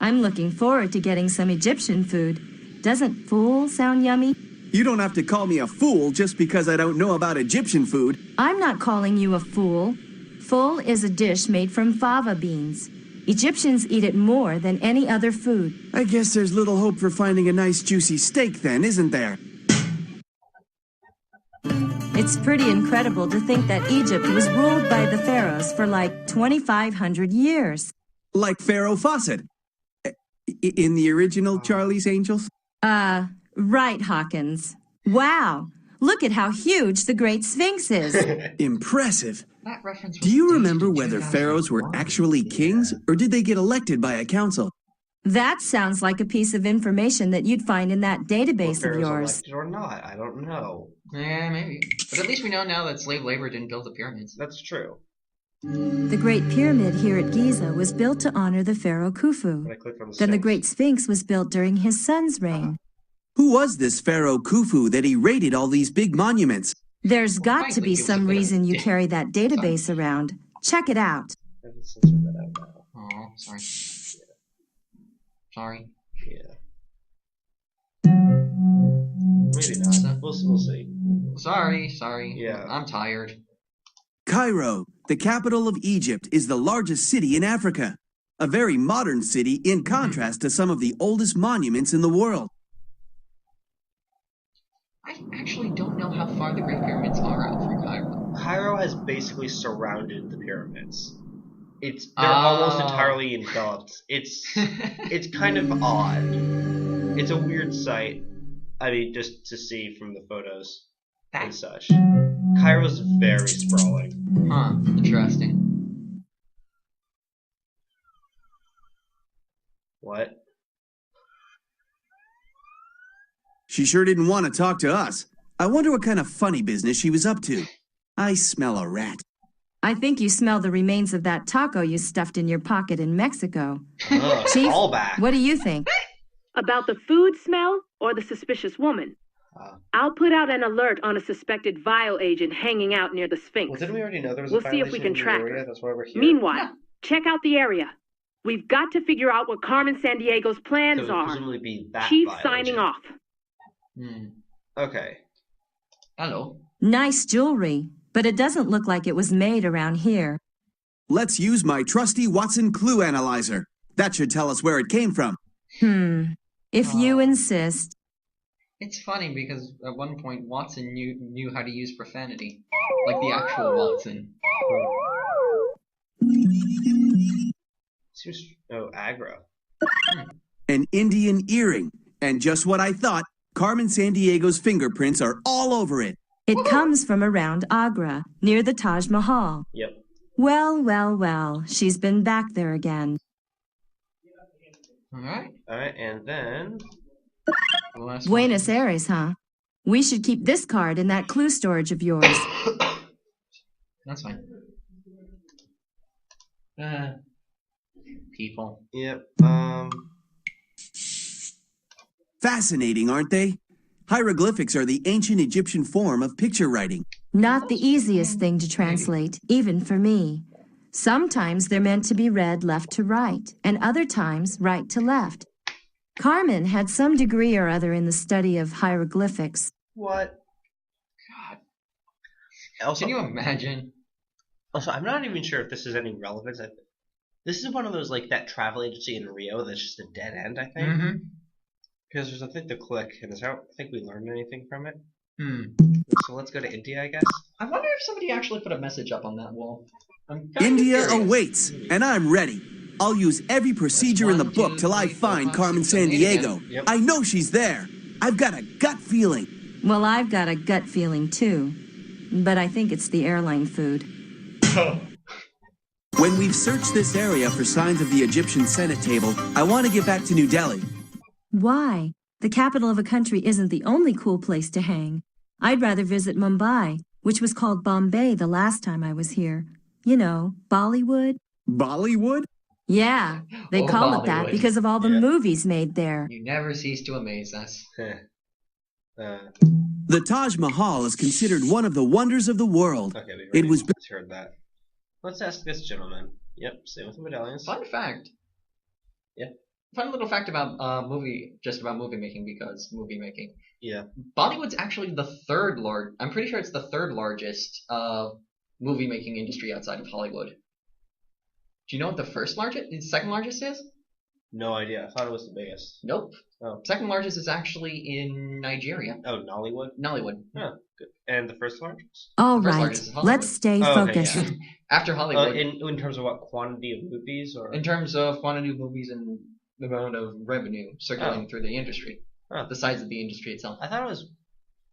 I'm looking forward to getting some Egyptian food. Doesn't fool sound yummy? You don't have to call me a fool just because I don't know about Egyptian food. I'm not calling you a fool. Ful is a dish made from fava beans. Egyptians eat it more than any other food. I guess there's little hope for finding a nice juicy steak then, isn't there? It's pretty incredible to think that Egypt was ruled by the pharaohs for like 2,500 years. Like Pharaoh Fawcett. In the original Charlie's Angels? Right, Hawkins. Wow, look at how huge the Great Sphinx is. Impressive. That reference was Do you dated remember in whether pharaohs were 2001. actually kings, or did they get elected by a council? That sounds like a piece of information that you'd find in that Were database of pharaohs yours. elected or not? I don't know. Yeah, maybe. But at least we know now that slave labor didn't build the pyramids. That's true. The Great Pyramid here at Giza was built to honor the pharaoh Khufu. When I click on the Then the Sphinx. Great Sphinx was built during his son's reign. Who was this Pharaoh Khufu that he raided all these big monuments? There's got to frankly, be he was a some bit of a reason you dick. carry that database around. Check it out. I have to censor that out now. Oh, sorry. Sorry. Yeah. Maybe not. We'll see. Sorry. Yeah. I'm tired. Cairo, the capital of Egypt, is the largest city in Africa. A very modern city in contrast to some of the oldest monuments in the world. I actually don't know how far the Great Pyramids are out from Cairo. Cairo has basically surrounded the pyramids. They're almost entirely enveloped. It's kind of odd. It's a weird sight. I mean, just to see from the photos and such. Cairo's very sprawling. Huh, interesting. What? She sure didn't want to talk to us. I wonder what kind of funny business she was up to. I smell a rat. I think you smell the remains of that taco you stuffed in your pocket in Mexico. Ugh, Chief, all back. what do you think? About the food smell or the suspicious woman? I'll put out an alert on a suspected vile agent hanging out near the Sphinx. Well, didn't we already know there was a We'll see if we violation can in the track area? her. That's why we're here. Meanwhile, check out the area. We've got to figure out what Carmen Sandiego's So plans it would are. presumably be that Chief violation. signing off. Okay. Hello. Nice jewelry, but it doesn't look like it was made around here. Let's use my trusty Watson clue analyzer. That should tell us where it came from. If you insist. It's funny because at one point Watson knew how to use profanity. Like the actual Watson. Oh, aggro. An Indian earring. And just what I thought, Carmen Sandiego's fingerprints are all over it. It comes from around Agra, near the Taj Mahal. Yep. Well, she's been back there again. Alright. Alright, and then... The last Buenos Aires, huh? We should keep this card in that clue storage of yours. That's fine. People. Yep, Fascinating, aren't they? Hieroglyphics are the ancient Egyptian form of picture writing. Not the easiest thing to translate, even for me. Sometimes they're meant to be read left to right, and other times right to left. Carmen had some degree or other in the study of hieroglyphics. What? God. Also, Can you imagine? Also, I'm not even sure if this is any relevance. This is one of those, like, that travel agency in Rio that's just a dead end, I think. Mm-hmm. Because there's, I think, the click, and I don't think we learned anything from it. So let's go to India, I guess. I wonder if somebody actually put a message up on that wall. I'm kinda India curious. awaits, and I'm ready. I'll use every procedure in the One, book two, till I three, four, find five, Carmen six, seven, eight Sandiego. again. Yep. I know she's there. I've got a gut feeling. Well, I've got a gut feeling too. But I think it's the airline food. When we've searched this area for signs of the Egyptian Senet table, I want to get back to New Delhi. Why? The capital of a country isn't the only cool place to hang. I'd rather visit Mumbai, which was called Bombay the last time I was here. You know, Bollywood. Bollywood? Yeah, they Oh, call it that Bollywood. because of all the Yeah. movies made there. You never cease to amaze us. The Taj Mahal is considered one of the wonders of the world. Okay, we It already was heard that. Let's ask this gentleman. Yep, same with the medallions. Fun fact. Yep. fun little fact about movie making, because movie making. Yeah. Bollywood's actually the third large. I'm pretty sure it's the third largest movie making industry outside of Hollywood. Do you know what the second largest is? No idea. I thought it was the biggest. Nope. Oh. Second largest is actually in Nigeria. Oh, Nollywood? Nollywood. Oh, good. And the first largest? All The first right, largest is Hollywood. let's stay Oh, okay, focused. yeah. After Hollywood. In terms of what, quantity of movies? Or In terms of quantity of movies and the amount of revenue circulating through the industry. The size of the industry itself. I thought it was...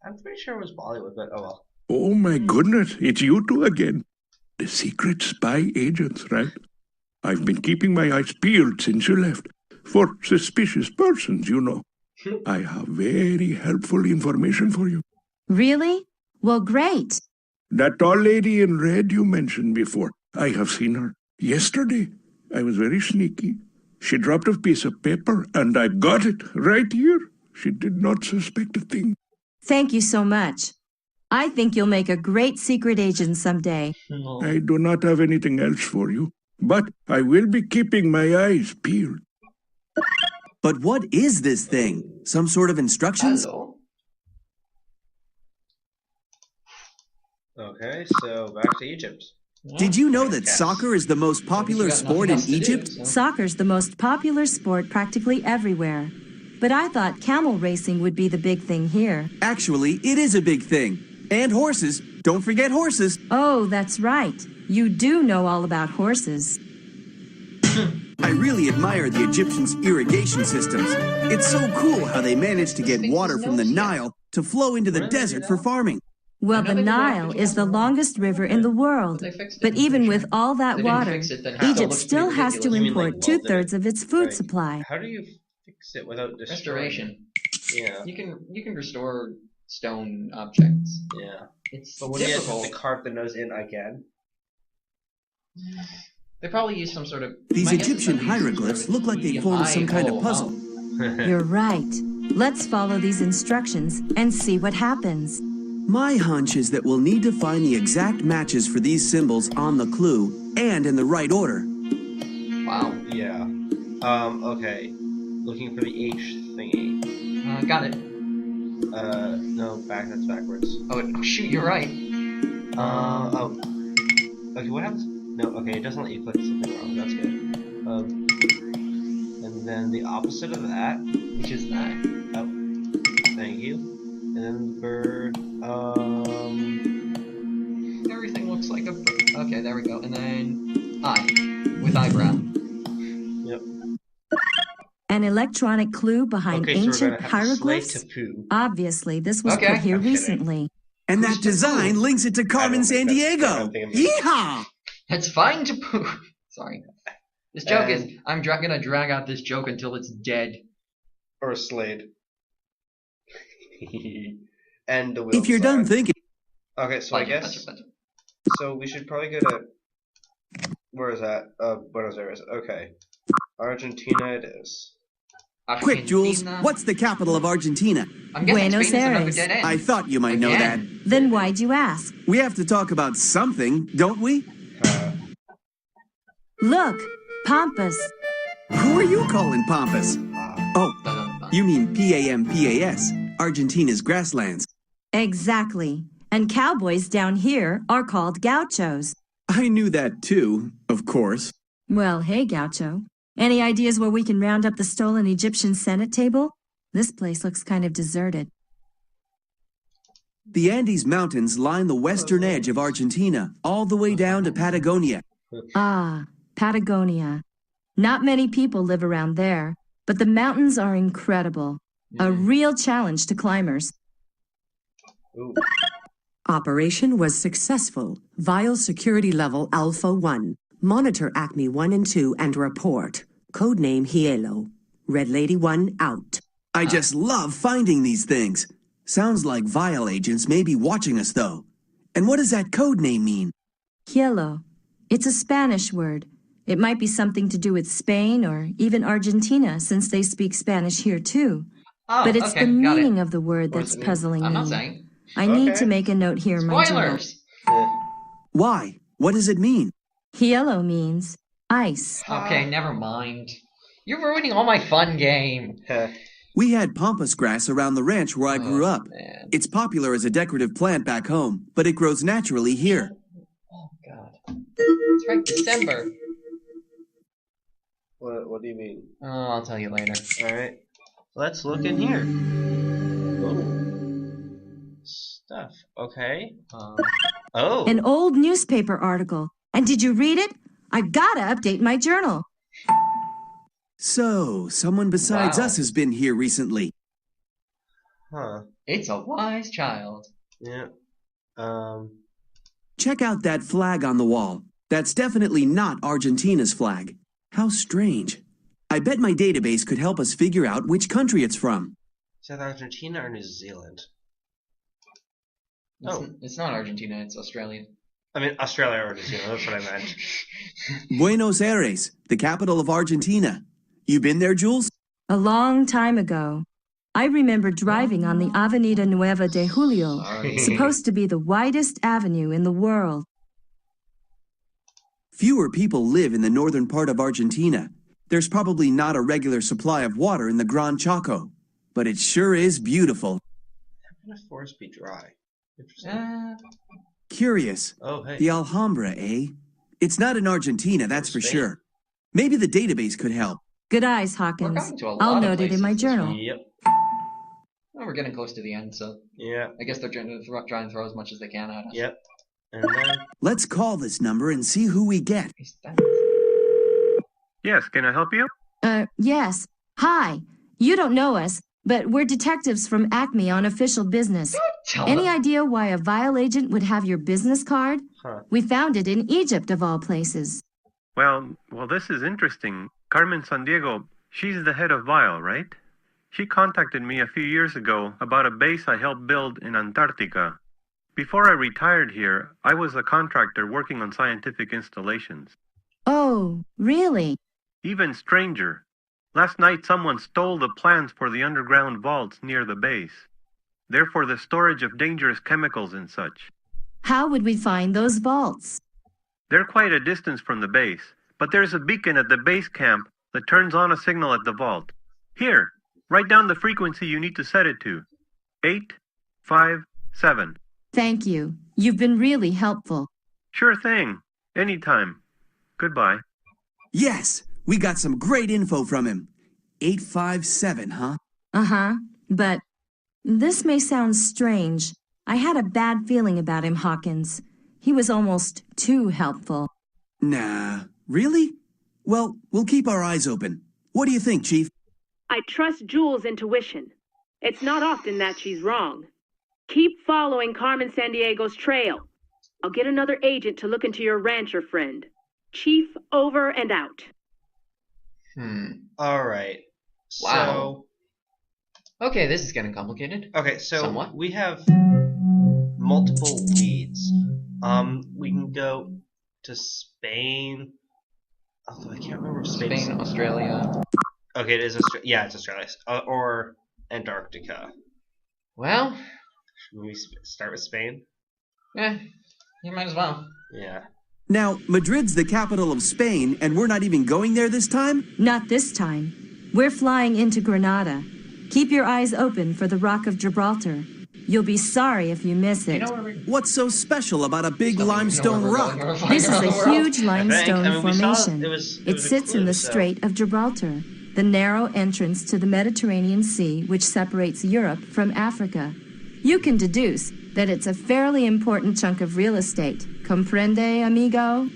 I'm pretty sure it was Bollywood, but oh well. Oh my goodness, it's you two again. The secret spy agents, right? I've been keeping my eyes peeled since you left. For suspicious persons, you know. I have very helpful information for you. Really? Well, great. That tall lady in red you mentioned before, I have seen her. Yesterday, I was very sneaky. She dropped a piece of paper, and I got it right here. She did not suspect a thing. Thank you so much. I think you'll make a great secret agent someday. I do not have anything else for you, but I will be keeping my eyes peeled. But what is this thing? Some sort of instructions? Hello. Okay, so back to Egypt. Did you know that soccer is the most popular sport in Egypt? Soccer's the most popular sport practically everywhere. But I thought camel racing would be the big thing here. Actually, it is a big thing. And horses. Don't forget horses. Oh, that's right. You do know all about horses. I really admire the Egyptians' irrigation systems. It's so cool how they managed to get water from the Nile to flow into the desert for farming. Well, the Nile is the longest river in the world. But even with all that water, Egypt still has to import 2/3 of its food supply. How do you fix it without destroying Restoration. it? Yeah. You can restore stone objects. Yeah. It's But when you difficult. have to carve the nose in again. They probably use some sort of... These my guess is Egyptian that they use hieroglyphs some look like they medium form eye. some kind Oh, of puzzle. You're right. Let's follow these instructions and see what happens. My hunch is that we'll need to find the exact matches for these symbols on the clue and in the right order. Wow. Yeah. Okay. Looking for the H thingy. Got it. No, that's backwards. Oh, shoot, you're right. Oh. Okay, what happens? No, okay, it doesn't let you click something wrong. That's good. And then the opposite of that. Which is that? Oh, thank you. And then the bird. Everything looks like a bird. Okay, there we go. And then eye. With eyebrow. Yep. An electronic clue behind Okay, so we're ancient gonna have to slave hieroglyphs? to poo. Obviously, this was Okay. put here I'm kidding. recently. And that design links it to Carmen I don't Sandiego. think I'm- Yeehaw! It's fine to poo. Sorry. This joke is... And- I'm gonna drag out this joke until it's dead. Or a Slade. And the wheel. If you're done thinking, Okay, so I guess. So we should probably go to. Where is that? Buenos Aires. Okay. Argentina it is. quick, Jules, Argentina. what's the capital of Argentina? I'm guessing Buenos Spain is another Aires. dead end. I thought you might know that. Again? Then why'd you ask? We have to talk about something, don't we? Look, Pampas. Who are you calling Pampas? Oh, Dun-dun-dun. you mean Pampas, Argentina's grasslands. Exactly. And cowboys down here are called gauchos. I knew that too, of course. Well, hey, gaucho. Any ideas where we can round up the stolen Egyptian Senet table? This place looks kind of deserted. The Andes Mountains line the western edge of Argentina, all the way down to Patagonia. Ah, Patagonia. Not many people live around there, but the mountains are incredible. A real challenge to climbers. Ooh. Operation was successful. Vial security level Alpha 1. Monitor Acme 1 and 2 and report. Codename Hielo. Red Lady 1 out. I just love finding these things. Sounds like Vial agents may be watching us, though. And what does that code name mean? Hielo. It's a Spanish word. It might be something to do with Spain or even Argentina, since they speak Spanish here too. Oh, But it's okay, the got it. meaning of the word Or that's does it mean- puzzling I'm me. not saying. I need Okay. to make a note here, my general. Spoilers! Why? What does it mean? Hielo means ice. Okay, never mind. You're ruining all my fun game. We had pampas grass around the ranch where I grew up. Man. It's popular as a decorative plant back home, but it grows naturally here. Oh, God. It's right, December. What do you mean? Oh, I'll tell you later. Alright. Let's look in here. Ooh. Stuff. Okay. Oh. An old newspaper article. And did you read it? I gotta update my journal. So, someone besides us has been here recently. Huh. It's a wise child. Yeah. Check out that flag on the wall. That's definitely not Argentina's flag. How strange. I bet my database could help us figure out which country it's from. Is that Argentina or New Zealand? It's not Argentina, it's Australia. I mean, Australia or New Zealand, that's what I meant. Buenos Aires, the capital of Argentina. You been there, Jules? A long time ago. I remember driving on the Avenida Nueva de Julio, supposed to be the widest avenue in the world. Fewer people live in the northern part of Argentina. There's probably not a regular supply of water in the Gran Chaco, but it sure is beautiful. How can a forest be dry? Interesting. Curious. Oh, hey. The Alhambra, eh? It's not in Argentina, that's for sure. Maybe the database could help. Good eyes, Hawkins. We're going to a lot I'll of note it in my places. journal. Yep. Well, we're getting close to the end, so Yeah. I guess they're trying to throw as much as they can at us. Yep. And then... Let's call this number and see who we get. Yes, can I help you? Yes. Hi. You don't know us, but we're detectives from Acme on official business. Any idea why a Vile agent would have your business card? Huh. We found it in Egypt, of all places. Well, this is interesting. Carmen Sandiego, she's the head of Vile, right? She contacted me a few years ago about a base I helped build in Antarctica. Before I retired here, I was a contractor working on scientific installations. Oh, really? Even stranger. Last night someone stole the plans for the underground vaults near the base. They're for the storage of dangerous chemicals and such. How would we find those vaults? They're quite a distance from the base, but there's a beacon at the base camp that turns on a signal at the vault. Here, write down the frequency you need to set it to. 857. Thank you. You've been really helpful. Sure thing. Anytime. Goodbye. Yes, we got some great info from him. 857, huh? Uh-huh. But this may sound strange. I had a bad feeling about him, Hawkins. He was almost too helpful. Nah, really? Well, we'll keep our eyes open. What do you think, Chief? I trust Jules' intuition. It's not often that she's wrong. Keep following Carmen Sandiego's trail. I'll get another agent to look into your rancher friend. Chief, over and out. Alright. Wow. Okay, this is getting complicated. Okay, so Somewhat. we have multiple leads. We can go to Spain. Although I can't remember if Spain, Australia. Okay, it is Australia. Yeah, it's Australia. Or Antarctica. Well, Should we start with Spain? You might as well. Yeah. Now, Madrid's the capital of Spain, and we're not even going there this time? Not this time. We're flying into Granada. Keep your eyes open for the Rock of Gibraltar. You'll be sorry if you miss it. You know where we're... What's so special about a big limestone rock? This is a huge limestone we saw formation. it It sits in the Strait of Gibraltar, the narrow entrance to the Mediterranean Sea which separates Europe from Africa. You can deduce that it's a fairly important chunk of real estate. Comprende, amigo?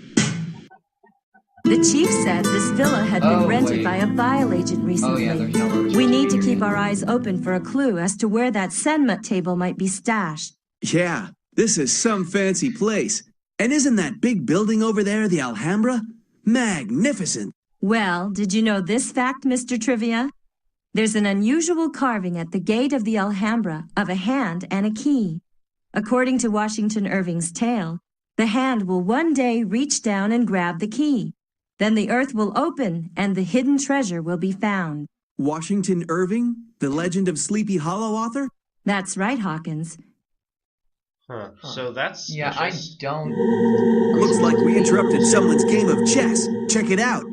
The chief said this villa had been rented by a Vile agent recently. there's no road. We need to keep our eyes open for a clue as to where that Senet table might be stashed. Yeah, this is some fancy place. And isn't that big building over there the Alhambra? Magnificent. Well, did you know this fact, Mr. Trivia? There's an unusual carving at the gate of the Alhambra of a hand and a key. According to Washington Irving's tale, the hand will one day reach down and grab the key. Then the earth will open and the hidden treasure will be found. Washington Irving, the Legend of Sleepy Hollow author? That's right, Hawkins. Huh. So that's... Yeah, I don't... Looks like we interrupted someone's game of chess. Check it out.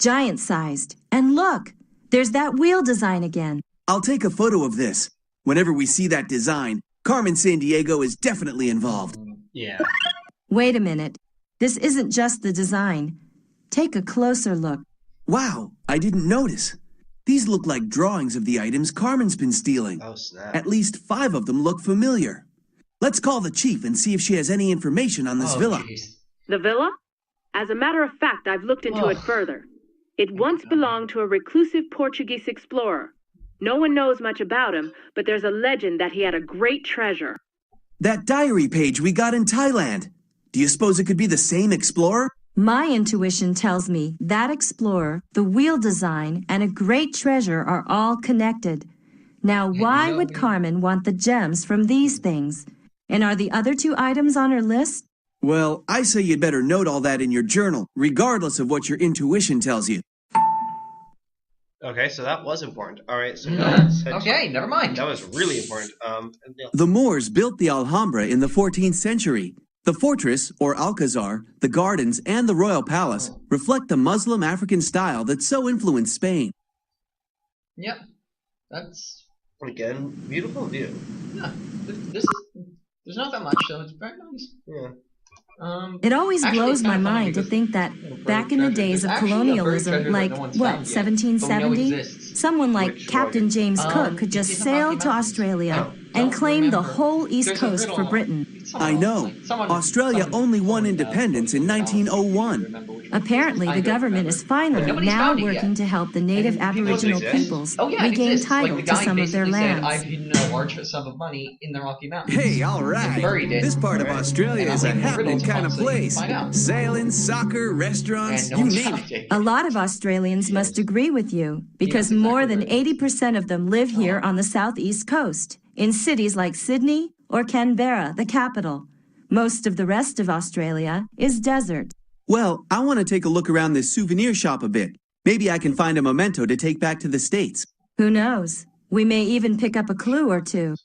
Giant-sized. And look, there's that wheel design again. I'll take a photo of this. Whenever we see that design, Carmen Sandiego is definitely involved. Yeah. Wait a minute. This isn't just the design. Take a closer look. Wow, I didn't notice. These look like drawings of the items Carmen's been stealing. Oh, snap. At least 5 of them look familiar. Let's call the chief and see if she has any information on this villa. Geez. The villa? As a matter of fact, I've looked into it further. It once belonged to a reclusive Portuguese explorer. No one knows much about him, but there's a legend that he had a great treasure. That diary page we got in Thailand. Do you suppose it could be the same explorer? My intuition tells me that explorer, the wheel design, and a great treasure are all connected. Now, why would Carmen want the gems from these things? And are the other 2 items on her list? Well, I say you'd better note all that in your journal, regardless of what your intuition tells you. Okay, so that was important. All right, so Okay, never mind. that was really important. The Moors built the Alhambra in the 14th century. The fortress, or Alcazar, the gardens, and the royal palace reflect the Muslim African style that so influenced Spain. Yep. That's... Again, beautiful view. Yeah. This is... There's not that much, so it's very nice. Yeah. It always Actually, blows it's my kinda funny mind to because think that back in the days of there's actually a buried colonialism, treasure that like, no one's what, found yet, but we know 1770? exists. Someone like Which Captain one? James Cook could just it's in the sail Rocky to Mountains. Australia I and don't claim the remember. whole East There's a Coast riddle for on- Britain. I know. Australia only won independence in 1901. Apparently, the government is finally nobody's now found it yet. working to help the native And people Aboriginal exist. peoples Oh yeah, it regain exists. title Like the to guy some of their basically said, lands. I've hidden a large sum of money in the Rocky Mountains. Hey, all right. Buried it. This part of Australia And is a I'll leave the happening riddles kind of up so you can place. find out. Sailing, soccer, restaurants, And no you one's name found it. it. A lot of Australians must agree with you because Yes, more exactly than right. 80% of them live here on the southeast coast, in cities like Sydney or Canberra, the capital. Most of the rest of Australia is desert. Well, I want to take a look around this souvenir shop a bit. Maybe I can find a memento to take back to the States. Who knows? We may even pick up a clue or 2.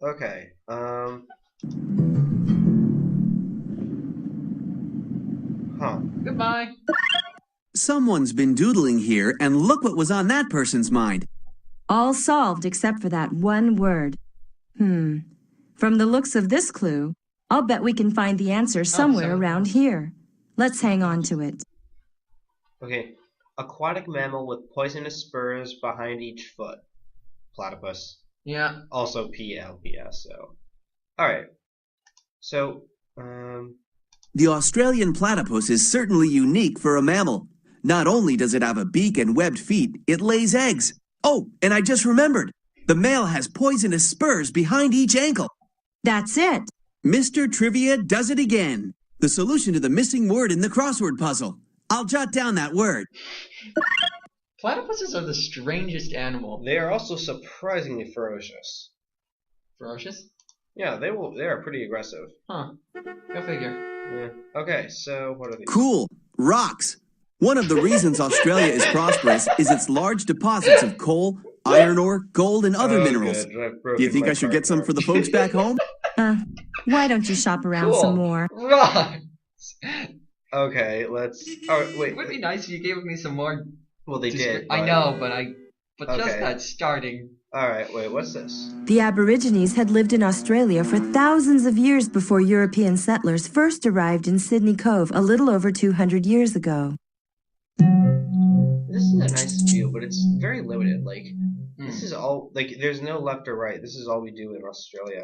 Okay. Huh. Goodbye. Someone's been doodling here, and look what was on that person's mind. All solved except for that one word. From the looks of this clue, I'll bet we can find the answer somewhere around here. Let's hang on to it. Okay. Aquatic mammal with poisonous spurs behind each foot. Platypus. Yeah. Also PLPS, so. Alright. So, The Australian platypus is certainly unique for a mammal. Not only does it have a beak and webbed feet, it lays eggs. Oh, and I just remembered. The male has poisonous spurs behind each ankle. That's it. Mr. Trivia does it again. The solution to the missing word in the crossword puzzle. I'll jot down that word. Platypuses are the strangest animal. they are also surprisingly ferocious. Ferocious? Yeah, they are pretty aggressive. Huh. Go figure. Yeah. Okay, so what are these? Cool. Rocks. One of the reasons Australia is prosperous is its large deposits of coal, iron ore, gold, and other minerals. Good. I've Do broken you think my I should get some cardboard. for the folks back home? Why don't you shop around Cool. some more? Rocks! Okay, let's. Oh wait. It would be nice if you gave me some more. Well, they did. I know, but just Okay. that starting. All right. Wait. What's this? The Aborigines had lived in Australia for thousands of years before European settlers first arrived in Sydney Cove a little over 200 years ago. This is a nice view, but it's very limited. Like, this is all. Like, there's no left or right. This is all we do in Australia.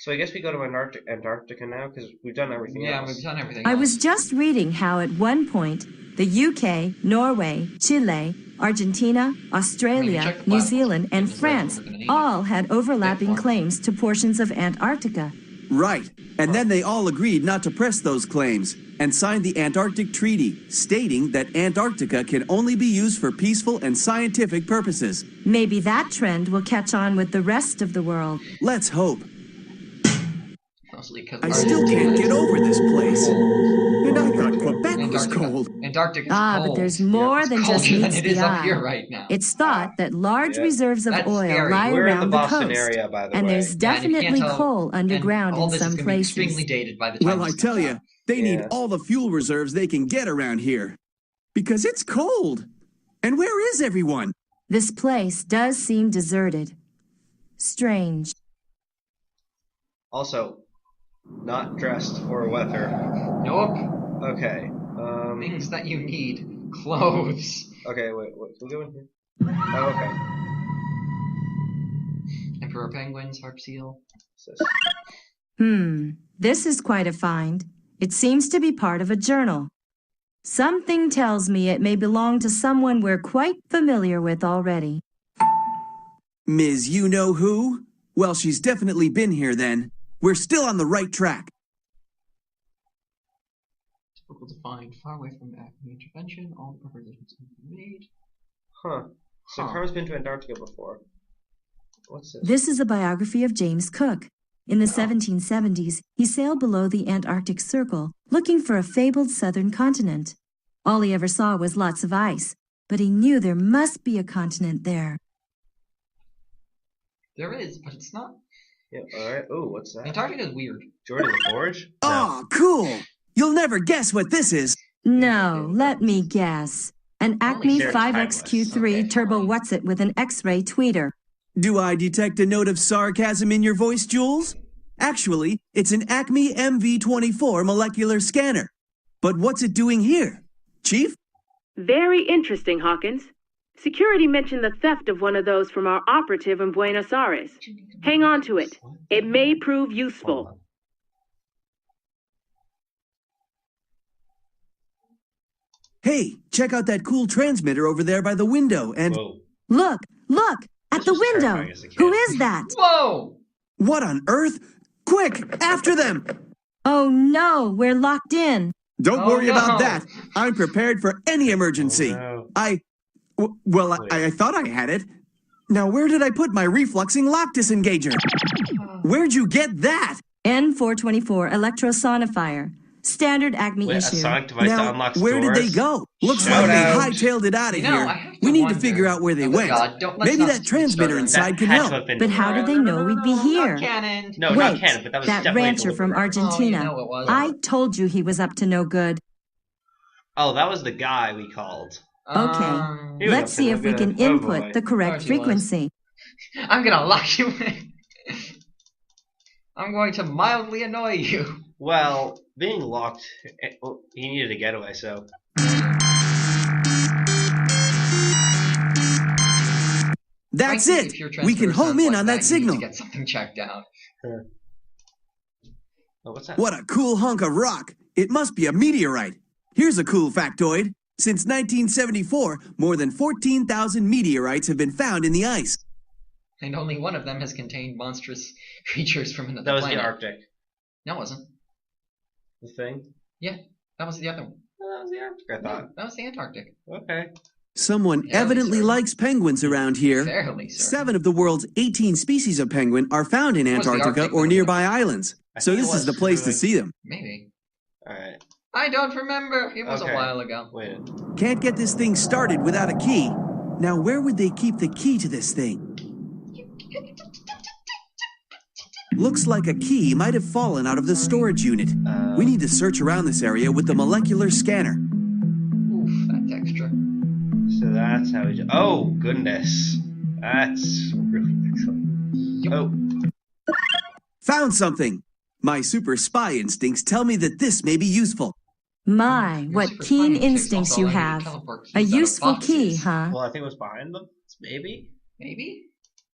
So I guess we go to Antarctica now because we've done everything Yeah, else. we've done everything. I else. was just reading how at one point the UK, Norway, Chile, Argentina, Australia, check the New Bible. Zealand, and It's like France we're gonna need all had overlapping Yeah. claims to portions of Antarctica. Right. And then they all agreed not to press those claims and signed the Antarctic Treaty, stating that Antarctica can only be used for peaceful and scientific purposes. Maybe that trend will catch on with the rest of the world. Let's hope. Mostly 'cause I still can't get over this place. And I thought Quebec was Antarctica. cold. Antarctica's But cold. there's more than just Colder than meets it is the up eye. here right now. It's thought that large Yeah. reserves of That's oil scary. lie We're in around the the Boston coast, area, by the and way. there's And if you can't definitely tell- coal underground and all in this some is gonna be places. extremely dated by the time Well, I this tell comes you, out. they need Yeah. all the fuel reserves they can get around here. Because it's cold. And where is everyone? This place does seem deserted. Strange. Also, not dressed for weather. Nope. Okay. Things that you need. Clothes. Okay, wait. Can we go in here? Oh, okay. Emperor penguins, harp seal. What's this? This is quite a find. It seems to be part of a journal. Something tells me it may belong to someone we're quite familiar with already. Ms. You-Know-Who? Well, she's definitely been here then. We're still on the right track. Difficult to find. Far away from Acme intervention. All the preparations have been made. Huh. So Carmen's been to Antarctica before. What's this? This is a biography of James Cook. In the 1770s, he sailed below the Antarctic Circle, looking for a fabled southern continent. All he ever saw was lots of ice, but he knew there must be a continent there. There is, but it's not. Yeah, alright. Oh, what's that? Antarctica is weird. Jordan the Forge? Oh, cool! You'll never guess what this is. No, let me guess. An Acme they're 5XQ3 timeless. Turbo Okay, What's-It with an X-ray tweeter. Do I detect a note of sarcasm in your voice, Jules? Actually, it's an Acme MV24 molecular scanner. But what's it doing here? Chief? Very interesting, Hawkins. Security mentioned the theft of one of those from our operative in Buenos Aires. Hang on to it. It may prove useful. Hey, check out that cool transmitter over there by the window and... Whoa. Look, at the was window. terrifying as a kid. Who is that? Whoa! What on earth? Quick, after them! Oh no, we're locked in. Don't Oh, worry about no. that. I'm prepared for any emergency. Oh, no. I thought I had it. Now, where did I put my refluxing lock disengager? Where'd you get that? N424 electrosonifier. Standard Acme Wait, a issue. sonic device that Now, unlocks where did doors? they go? Looks Shout like they out. hightailed it out of You know, I here. have We need to wonder- figure out where they Oh, went. God, let's Maybe not that transmitter start inside That can had to help. have been- But how did they know we'd be here? Not canon. No, Wait, not canon, but that was that definitely rancher from deliberate. Argentina. Oh, you know it was. I told you he was up to no good. Oh, that was the guy we called. Okay, He was let's up to see no if we good. can Oh, input boy. the correct Of course he was. frequency. I'm gonna lock you in. I'm going to mildly annoy you. Well, being locked, he needed a getaway, so... That's Frankly, it. if your We can transmitter home sounds in like on that you signal. need to get something checked out. Oh, what's that? What a cool hunk of rock. It must be a meteorite. Here's a cool factoid. Since 1974, more than 14,000 meteorites have been found in the ice. And only one of them has contained monstrous creatures from another That was planet. the Arctic. No, it wasn't. The thing? Yeah, that was the other one. Oh, that was the Arctic, I thought. That was the Antarctic. Okay. Someone Fairly, evidently sir. likes penguins around here. Fairly, sir. 7 of the world's 18 species of penguin are found in Was the Antarctica Arctic or the- nearby islands. I So think it this is was the place to really- see them. Maybe. Alright. I don't remember. It was Okay. a while ago. Wait. Can't get this thing started without a key. Now where would they keep the key to this thing? Looks like a key might have fallen out of the storage unit. We need to search around this area with the molecular scanner. Oof, that texture. So that's how we do. Oh, goodness. That's really excellent. Oh, Found something. My super spy instincts tell me that this may be useful. My, Your what super keen spy instincts instincts also you allow to have. teleport keys A out of useful key, boxes. huh? well, I think it was behind them. Maybe? Maybe?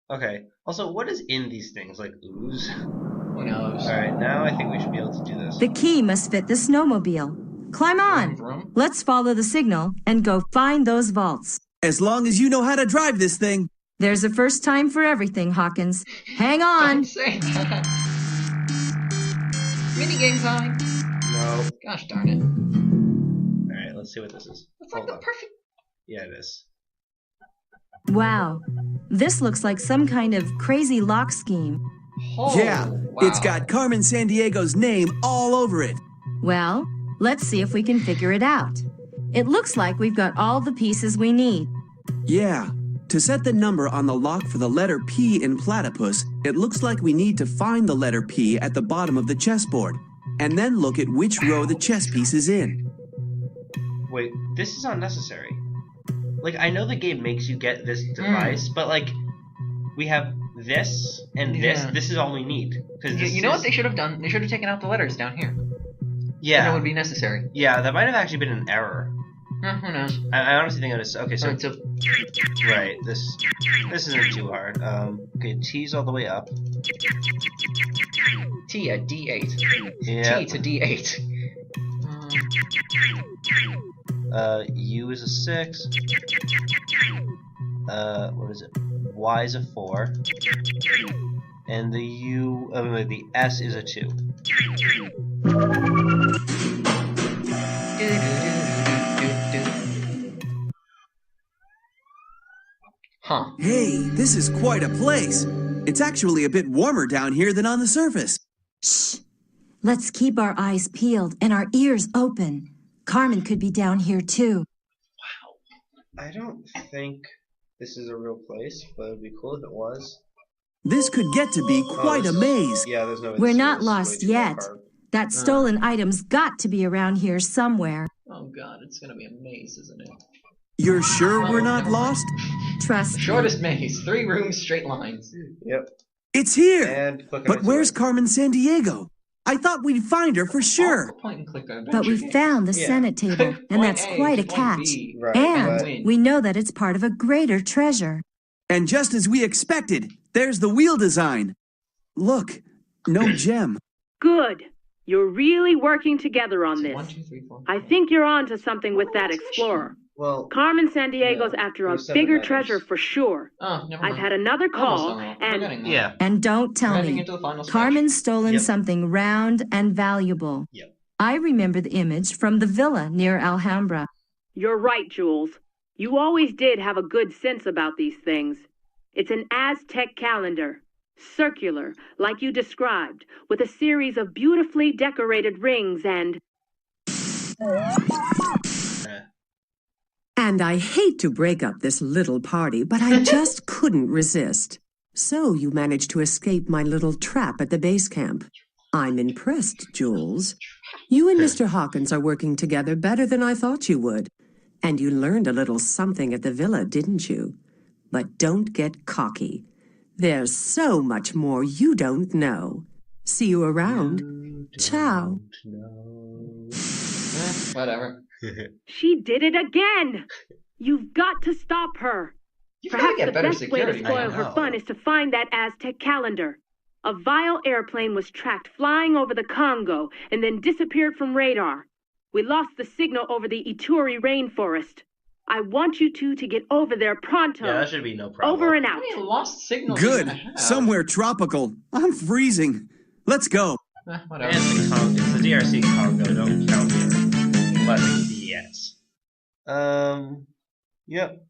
Okay. Also, what is in these things? Like ooze? Who knows? Alright, now I think we should be able to do this. The key must fit the snowmobile. Climb on. Vroom. Let's follow the signal and go find those vaults. As long as you know how to drive this thing. There's a first time for everything, Hawkins. Hang on. Don't say that. Minigame time. No. Gosh darn it. Alright, let's see what this is. It's like Hold the on. perfect. Yeah, it is. Wow. This looks like some kind of crazy lock scheme. Oh, Yeah, wow. it's got Carmen Sandiego's name all over it. Well, let's see if we can figure it out. It looks like we've got all the pieces we need. Yeah. To set the number on the lock for the letter P in platypus, it looks like we need to find the letter P at the bottom of the chessboard, and then look at which row the chess piece is in. Wait, this is unnecessary. Like, I know the game makes you get this device, but like, we have this and this. This is all we need. You know what they should have done? They should have taken out the letters down here. Yeah. That would be necessary. Yeah, that might have actually been an error. Who knows? I honestly think it was okay. So right, this isn't too hard. Okay, T's all the way up. T at D8. Yeah. T to D8. U is a 6. What is it? Y is a 4. And the S is a 2. Huh. Hey, this is quite a place. It's actually a bit warmer down here than on the surface. Shh. Let's keep our eyes peeled and our ears open. Carmen could be down here too. I don't think this is a real place, but it'd be cool if it was. This could get to be quite a maze. Yeah, there's no. We're not lost yet. That stolen item's got to be around here somewhere. Oh god, it's gonna be a maze, isn't it? You're sure we're not lost? Trust me. Shortest maze, 3 rooms, straight lines. Yep. It's here. And but where's Carmen Sandiego? I thought we'd find her for sure. Point and click But we found the Senet table, and that's quite a catch. And we know that it's part of a greater treasure. And just as we expected, there's the wheel design. Look, no gem. Good. You're really working together on this. 1, 2, 3, 4. I think you're on to something with that explorer. Well, Carmen Sandiego's after a bigger treasure for sure. Oh, never mind. I've had another call, and yeah. And don't tell me, Carmen's stolen something round and valuable. Yep. I remember the image from the villa near Alhambra. You're right, Jules. You always did have a good sense about these things. It's an Aztec calendar. Circular, like you described, with a series of beautifully decorated rings and... And I hate to break up this little party, but I just couldn't resist. So you managed to escape my little trap at the base camp. I'm impressed, Jules. You and Mr. Hawkins are working together better than I thought you would. And you learned a little something at the villa, didn't you? But don't get cocky. There's so much more you don't know. See you around. Ciao. Whatever. She did it again! You've got to stop her. Perhaps the best way to spoil her fun is to find that Aztec calendar. A vile airplane was tracked flying over the Congo and then disappeared from radar. We lost the signal over the Ituri rainforest. I want you two to get over there pronto. Yeah, that should be no problem. Over and out. Lost signal. Good. Somewhere tropical. I'm freezing. Let's go. Whatever. It's the DRC Congo. Don't count here. But yes. Yep.